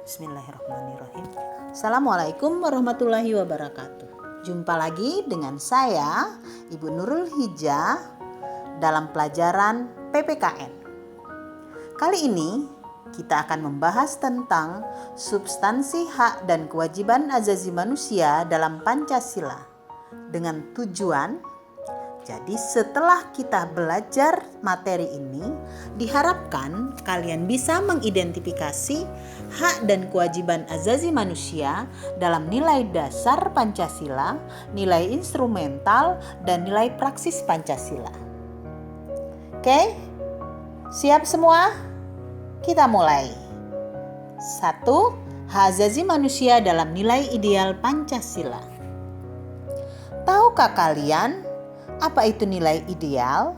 Bismillahirrahmanirrahim. Assalamualaikum warahmatullahi wabarakatuh. Jumpa lagi dengan saya, Ibu Nurul Hijah, dalam pelajaran PPKN. Kali ini kita akan membahas tentang substansi hak dan kewajiban asasi manusia dalam Pancasila dengan tujuan. Jadi setelah kita belajar materi ini, diharapkan kalian bisa mengidentifikasi hak dan kewajiban asasi manusia dalam nilai dasar Pancasila, nilai instrumental, dan nilai praksis Pancasila. Oke? Siap semua? Kita mulai. 1. Hak asasi manusia dalam nilai ideal Pancasila. Tahukah kalian apa itu nilai ideal?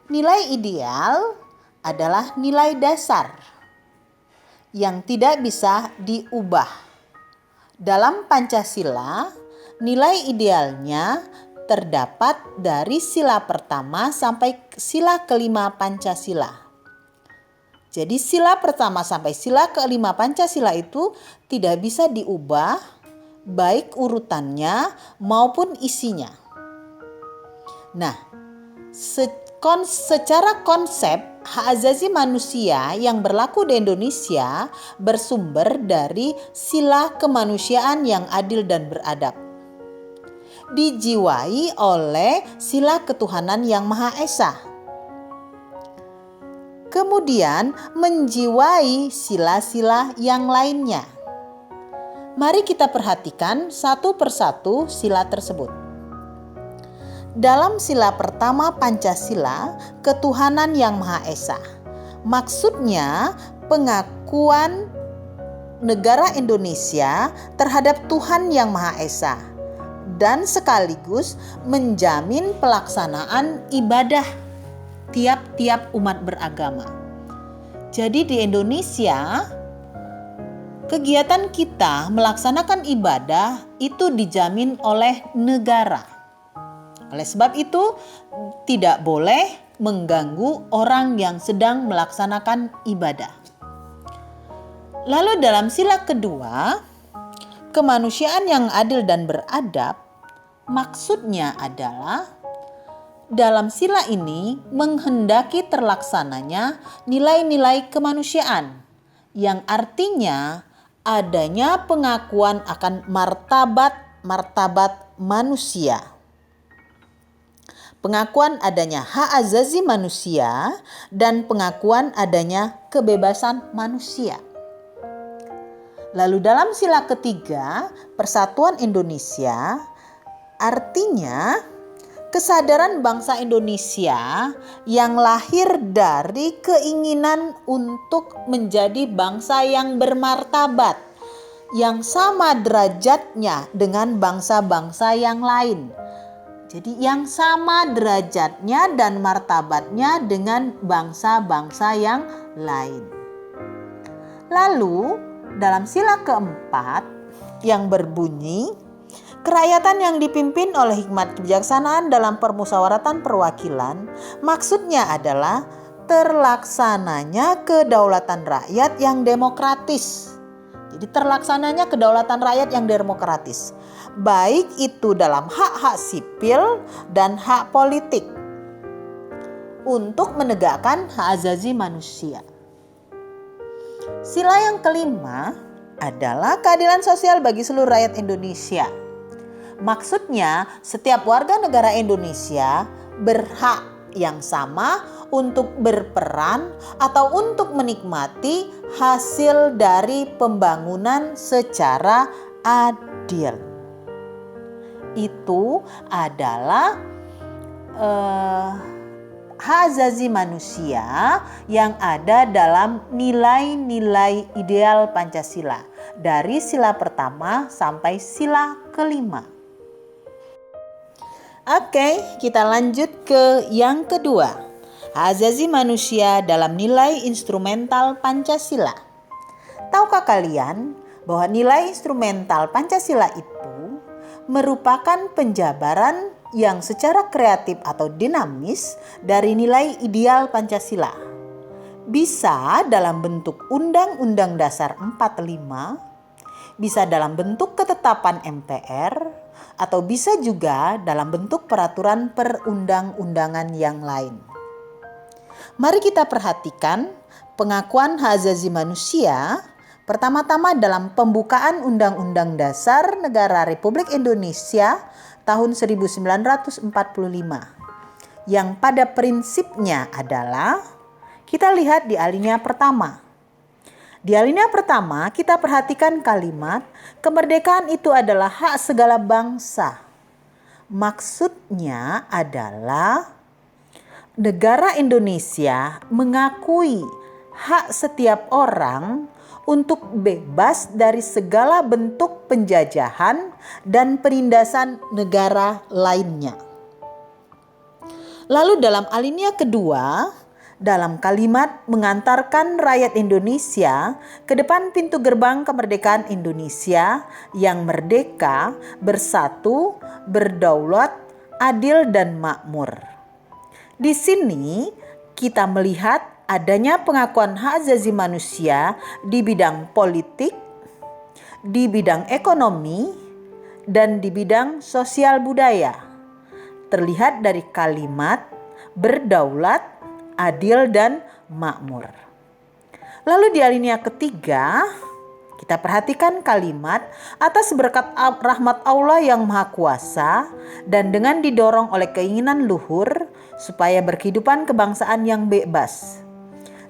Nilai ideal adalah nilai dasar yang tidak bisa diubah. Dalam Pancasila, nilai idealnya terdapat dari sila pertama sampai sila kelima Pancasila. Jadi sila pertama sampai sila kelima Pancasila itu tidak bisa diubah, baik urutannya maupun isinya. Nah, secara konsep hak asasi manusia yang berlaku di Indonesia bersumber dari sila kemanusiaan yang adil dan beradab. Dijiwai oleh sila ketuhanan yang Maha Esa. Kemudian menjiwai sila-sila yang lainnya. Mari kita perhatikan satu persatu sila tersebut. Dalam sila pertama Pancasila, ketuhanan yang Maha Esa. Maksudnya pengakuan negara Indonesia terhadap Tuhan yang Maha Esa dan sekaligus menjamin pelaksanaan ibadah tiap-tiap umat beragama. Jadi di Indonesia, kegiatan kita melaksanakan ibadah itu dijamin oleh negara. Oleh sebab itu, tidak boleh mengganggu orang yang sedang melaksanakan ibadah. Lalu dalam sila kedua, kemanusiaan yang adil dan beradab, maksudnya adalah dalam sila ini menghendaki terlaksananya nilai-nilai kemanusiaan, yang artinya adanya pengakuan akan martabat manusia. Pengakuan adanya hak asasi manusia dan pengakuan adanya kebebasan manusia. Lalu dalam sila ketiga, Persatuan Indonesia, artinya kesadaran bangsa Indonesia yang lahir dari keinginan untuk menjadi bangsa yang bermartabat, yang sama derajatnya dengan bangsa-bangsa yang lain. Jadi yang sama derajatnya dan martabatnya dengan bangsa-bangsa yang lain. Lalu dalam sila keempat yang berbunyi, kerakyatan yang dipimpin oleh hikmat kebijaksanaan dalam permusyawaratan perwakilan, maksudnya adalah terlaksananya kedaulatan rakyat yang demokratis. Jadi terlaksananya kedaulatan rakyat yang demokratis, baik itu dalam hak-hak sipil dan hak politik untuk menegakkan hak asasi manusia. Sila yang kelima adalah keadilan sosial bagi seluruh rakyat Indonesia. Maksudnya setiap warga negara Indonesia berhak yang sama untuk berperan atau untuk menikmati hasil dari pembangunan secara adil. Itu adalah hak asasi manusia yang ada dalam nilai-nilai ideal Pancasila dari sila pertama sampai sila kelima. Oke, kita lanjut ke yang kedua. Hak asasi manusia dalam nilai instrumental Pancasila. Tahukah kalian bahwa nilai instrumental Pancasila itu merupakan penjabaran yang secara kreatif atau dinamis dari nilai ideal Pancasila. Bisa dalam bentuk Undang-Undang Dasar 45, bisa dalam bentuk ketetapan MPR, atau bisa juga dalam bentuk peraturan perundang-undangan yang lain. Mari kita perhatikan pengakuan hak asasi manusia pertama-tama dalam pembukaan Undang-Undang Dasar Negara Republik Indonesia tahun 1945 yang pada prinsipnya adalah, kita lihat di alinea pertama. Di alinea pertama kita perhatikan kalimat kemerdekaan itu adalah hak segala bangsa. Maksudnya adalah negara Indonesia mengakui hak setiap orang untuk bebas dari segala bentuk penjajahan dan penindasan negara lainnya. Lalu dalam alinea kedua, dalam kalimat mengantarkan rakyat Indonesia ke depan pintu gerbang kemerdekaan Indonesia yang merdeka, bersatu, berdaulat, adil dan makmur. Di sini kita melihat adanya pengakuan hak asasi manusia di bidang politik, di bidang ekonomi, dan di bidang sosial budaya. Terlihat dari kalimat berdaulat, adil, dan makmur. Lalu di alinea ketiga, kita perhatikan kalimat atas berkat rahmat Allah yang Maha Kuasa dan dengan didorong oleh keinginan luhur supaya berkehidupan kebangsaan yang bebas.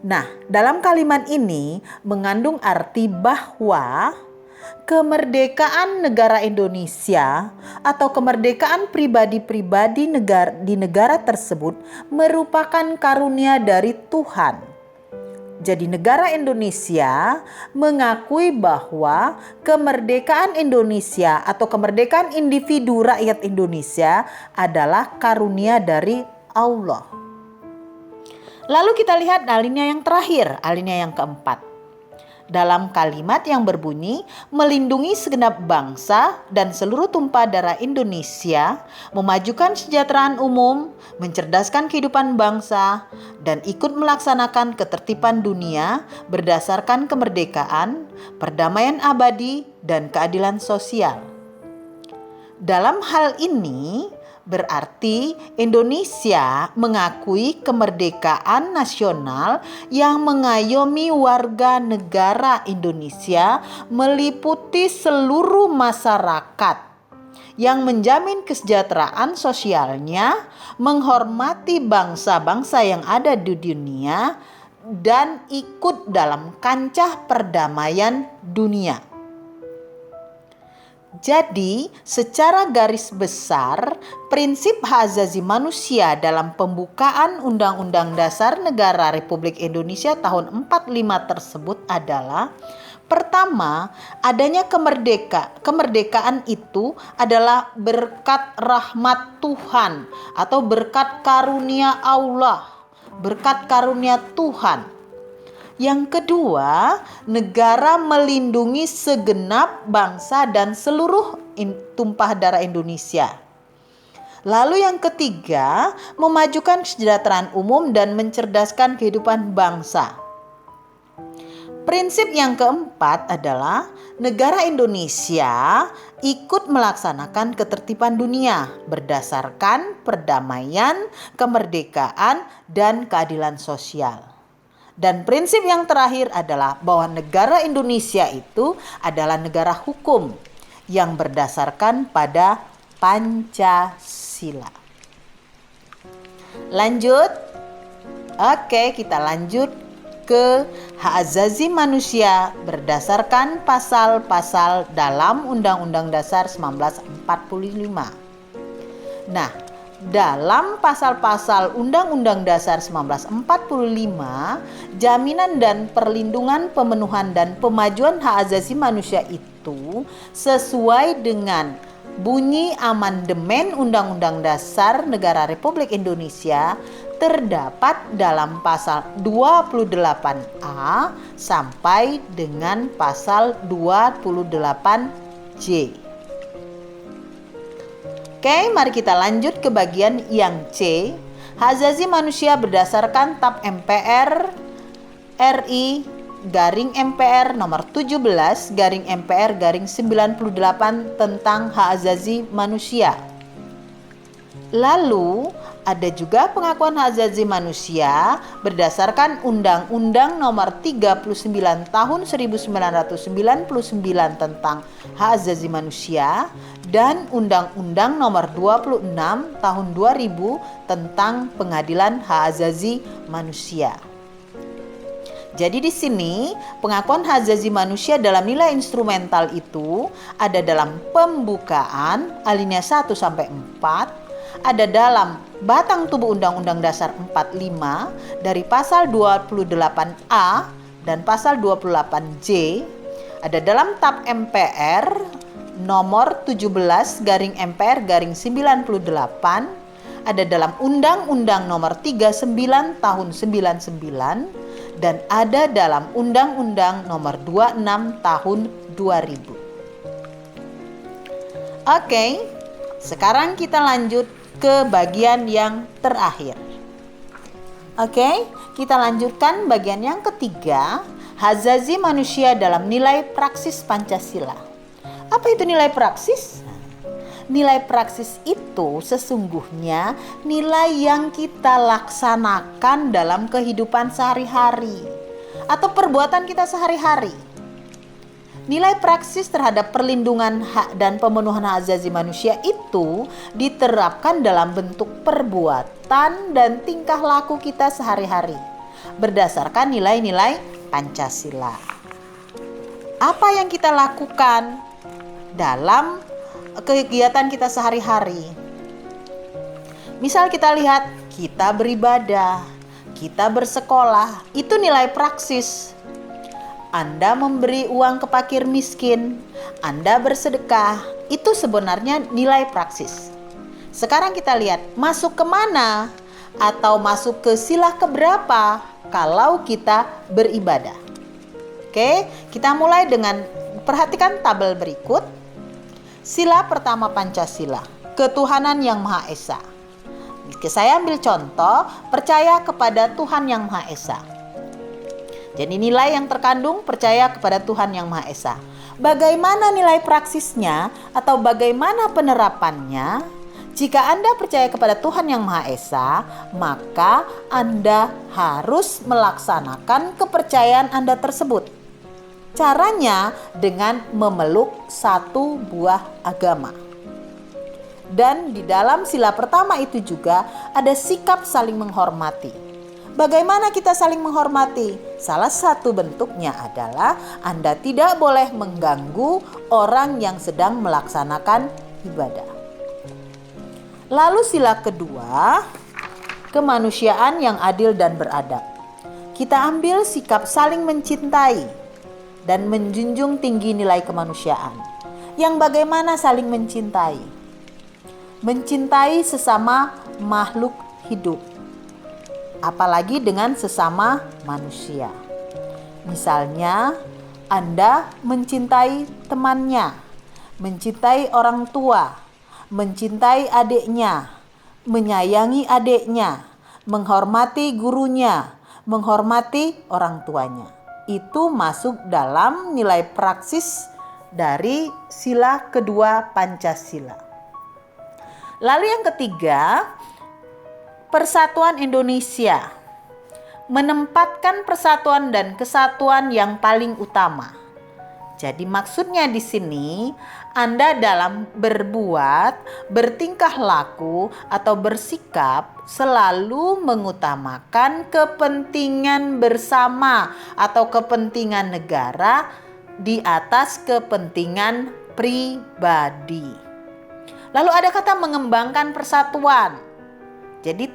Nah, dalam kalimat ini mengandung arti bahwa kemerdekaan negara Indonesia atau kemerdekaan pribadi-pribadi di negara tersebut merupakan karunia dari Tuhan. Jadi negara Indonesia mengakui bahwa kemerdekaan Indonesia atau kemerdekaan individu rakyat Indonesia adalah karunia dari Allah. Lalu kita lihat alinea yang terakhir, alinea yang keempat. Dalam kalimat yang berbunyi melindungi segenap bangsa dan seluruh tumpah darah Indonesia, memajukan kesejahteraan umum, mencerdaskan kehidupan bangsa, dan ikut melaksanakan ketertiban dunia berdasarkan kemerdekaan, perdamaian abadi, dan keadilan sosial. Dalam hal ini berarti Indonesia mengakui kemerdekaan nasional yang mengayomi warga negara Indonesia meliputi seluruh masyarakat, yang menjamin kesejahteraan sosialnya, menghormati bangsa-bangsa yang ada di dunia, dan ikut dalam kancah perdamaian dunia. Jadi, secara garis besar, prinsip hak asasi manusia dalam pembukaan Undang-Undang Dasar Negara Republik Indonesia tahun 45 tersebut adalah: pertama, adanya kemerdekaan itu adalah berkat rahmat Tuhan atau berkat karunia Allah, berkat karunia Tuhan. Yang kedua, negara melindungi segenap bangsa dan seluruh tumpah darah Indonesia. Lalu yang ketiga, memajukan kesejahteraan umum dan mencerdaskan kehidupan bangsa. Prinsip yang keempat adalah negara Indonesia ikut melaksanakan ketertiban dunia berdasarkan perdamaian, kemerdekaan, dan keadilan sosial. Dan prinsip yang terakhir adalah bahwa negara Indonesia itu adalah negara hukum yang berdasarkan pada Pancasila. Lanjut. Oke, kita lanjut ke hak asasi manusia berdasarkan pasal-pasal dalam Undang-Undang Dasar 1945. Nah, dalam pasal-pasal Undang-Undang Dasar 1945, jaminan dan perlindungan pemenuhan dan pemajuan hak asasi manusia itu sesuai dengan bunyi amandemen Undang-Undang Dasar Negara Republik Indonesia terdapat dalam pasal 28A sampai dengan pasal 28J. Oke, mari kita lanjut ke bagian yang C. Hak asasi manusia berdasarkan TAP MPR RI garing MPR nomor 17 garing MPR garing 98 tentang hak asasi manusia. Lalu ada juga pengakuan hak asasi manusia berdasarkan Undang-Undang Nomor 39 Tahun 1999 tentang hak asasi manusia dan Undang-Undang Nomor 26 Tahun 2000 tentang Pengadilan Hak Asasi Manusia. Jadi di sini pengakuan hak asasi manusia dalam nilai instrumental itu ada dalam pembukaan alinea 1 sampai 4, ada dalam batang tubuh Undang-Undang Dasar 45 dari pasal 28A dan pasal 28J, ada dalam TAP MPR nomor 17 garing MPR garing 98, ada dalam Undang-Undang Nomor 39 Tahun 99 dan ada dalam Undang-Undang Nomor 26 Tahun 2000. Oke, sekarang kita lanjut ke bagian yang terakhir. Oke, kita lanjutkan bagian yang ketiga, hak asasi manusia dalam nilai praksis Pancasila. Apa itu nilai praksis? Nilai praksis itu sesungguhnya nilai yang kita laksanakan dalam kehidupan sehari-hari atau perbuatan kita sehari-hari. Nilai praksis terhadap perlindungan hak dan pemenuhan hak asasi manusia itu diterapkan dalam bentuk perbuatan dan tingkah laku kita sehari-hari berdasarkan nilai-nilai Pancasila. Apa yang kita lakukan dalam kegiatan kita sehari-hari? Misal kita lihat, kita beribadah, kita bersekolah, itu nilai praksis. Anda memberi uang ke fakir miskin, Anda bersedekah, itu sebenarnya nilai praksis. Sekarang kita lihat, masuk kemana atau masuk ke sila keberapa kalau kita beribadah. Oke, kita mulai dengan perhatikan tabel berikut. Sila pertama Pancasila, ketuhanan yang Maha Esa. Saya ambil contoh, percaya kepada Tuhan yang Maha Esa. Jadi nilai yang terkandung percaya kepada Tuhan yang Maha Esa. Bagaimana nilai praksisnya atau bagaimana penerapannya? Jika Anda percaya kepada Tuhan yang Maha Esa, maka Anda harus melaksanakan kepercayaan Anda tersebut. Caranya dengan memeluk satu buah agama. Dan di dalam sila pertama itu juga ada sikap saling menghormati. Bagaimana kita saling menghormati? Salah satu bentuknya adalah Anda tidak boleh mengganggu orang yang sedang melaksanakan ibadah. Lalu sila kedua, kemanusiaan yang adil dan beradab. Kita ambil sikap saling mencintai dan menjunjung tinggi nilai kemanusiaan. Yang bagaimana saling mencintai? Mencintai sesama makhluk hidup. Apalagi dengan sesama manusia. Misalnya, Anda mencintai temannya, mencintai orang tua, mencintai adiknya, menyayangi adiknya, menghormati gurunya, menghormati orang tuanya. Itu masuk dalam nilai praksis dari sila kedua Pancasila. Lalu yang ketiga, Persatuan Indonesia, menempatkan persatuan dan kesatuan yang paling utama. Jadi maksudnya di sini Anda dalam berbuat, bertingkah laku atau bersikap selalu mengutamakan kepentingan bersama atau kepentingan negara di atas kepentingan pribadi. Lalu ada kata mengembangkan persatuan. Jadi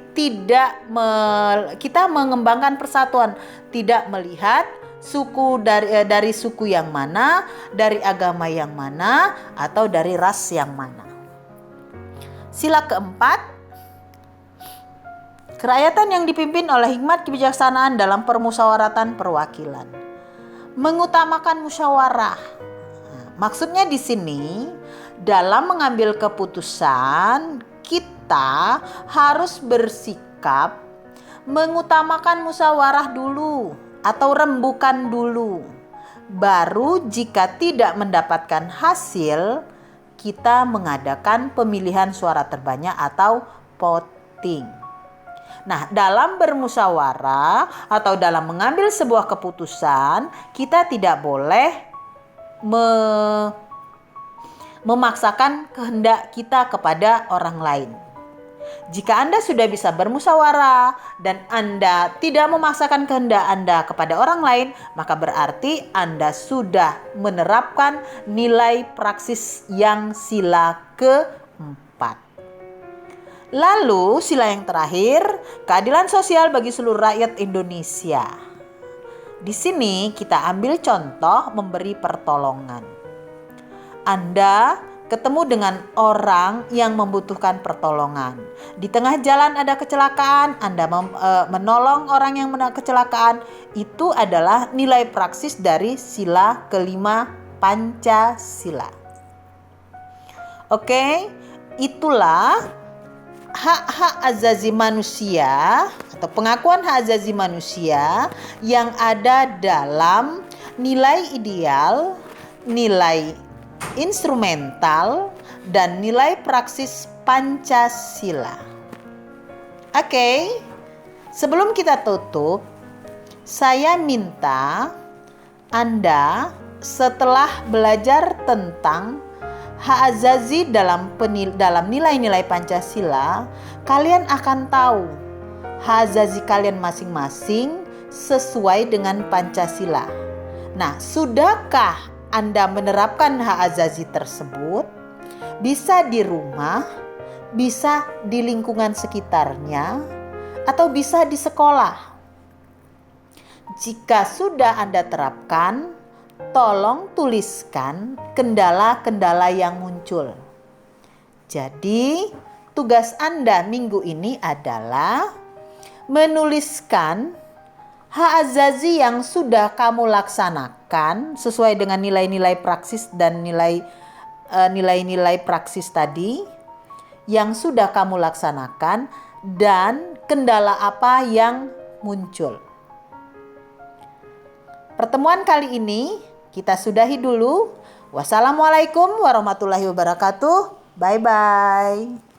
kita mengembangkan persatuan, tidak melihat suku dari suku yang mana, dari agama yang mana, atau dari ras yang mana. Sila keempat, kerakyatan yang dipimpin oleh hikmat kebijaksanaan dalam permusyawaratan perwakilan. Mengutamakan musyawarah. Maksudnya di sini dalam mengambil keputusan kita harus bersikap mengutamakan musyawarah dulu atau rembukan dulu. Baru jika tidak mendapatkan hasil, kita mengadakan pemilihan suara terbanyak atau voting. Nah, dalam bermusyawarah atau dalam mengambil sebuah keputusan, kita tidak boleh memaksakan kehendak kita kepada orang lain. Jika Anda sudah bisa bermusyawarah dan Anda tidak memaksakan kehendak Anda kepada orang lain, maka berarti Anda sudah menerapkan nilai praksis yang sila keempat. Lalu sila yang terakhir, keadilan sosial bagi seluruh rakyat Indonesia. Di sini kita ambil contoh memberi pertolongan. Anda ketemu dengan orang yang membutuhkan pertolongan. Di tengah jalan ada kecelakaan, Anda menolong orang yang kecelakaan. Itu adalah nilai praksis dari sila kelima Pancasila. Oke, itulah hak-hak azazi manusia atau pengakuan hak azazi manusia yang ada dalam nilai ideal, nilai instrumental, dan nilai praksis Pancasila. Oke, sebelum kita tutup, saya minta Anda setelah belajar tentang hak azazi dalam nilai-nilai Pancasila, kalian akan tahu hak azazi kalian masing-masing sesuai dengan Pancasila. Nah, sudahkah Anda menerapkan hak azazi tersebut? Bisa di rumah, bisa di lingkungan sekitarnya, atau bisa di sekolah. Jika sudah Anda terapkan, tolong tuliskan kendala-kendala yang muncul. Jadi, tugas Anda minggu ini adalah menuliskan hak azazi yang sudah kamu laksanakan sesuai dengan nilai-nilai praksis dan nilai-nilai praksis tadi yang sudah kamu laksanakan dan kendala apa yang muncul. Pertemuan kali ini kita sudahi dulu. Wassalamualaikum warahmatullahi wabarakatuh. Bye-bye.